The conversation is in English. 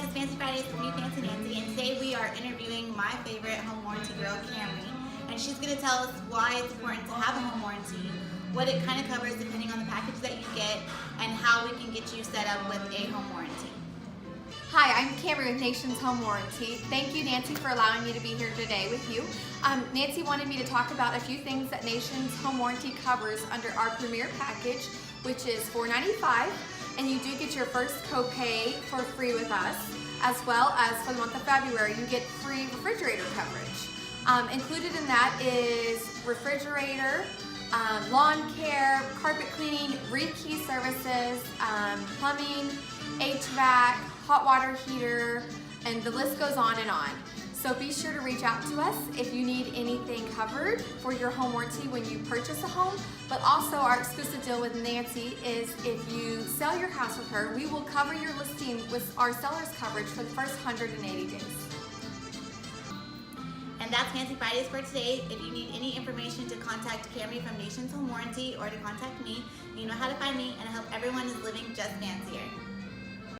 it's Fancy Fridays with me, Fancy Nancy, and today we are interviewing my favorite home warranty girl, Camry, and she's going to tell us why it's important to have a home warranty, what it kind of covers depending on the package that you get, and how we can get you set up with a home warranty. Hi, I'm Camry with Nation's Home Warranty. Thank you, Nancy, for allowing me to be here today with you. Nancy wanted me to talk about a few things that Nation's Home Warranty covers under our Premier package, which is $495, and you do get your first copay for free with us, as well as for the month of February, you get free refrigerator coverage. Included in that is refrigerator, lawn care, carpet cleaning, rekey services, plumbing, HVAC, hot water heater, and the list goes on and on. So be sure to reach out to us if you need anything covered for your home warranty when you purchase a home. But also our exclusive deal with Nancy is if you sell your house with her, we will cover your listing with our seller's coverage for the first 180 days. And that's Fancy Fridays for today. If you need any information to contact Camry from Nation's Home Warranty or to contact me, you know how to find me, and I hope everyone is living just fancier.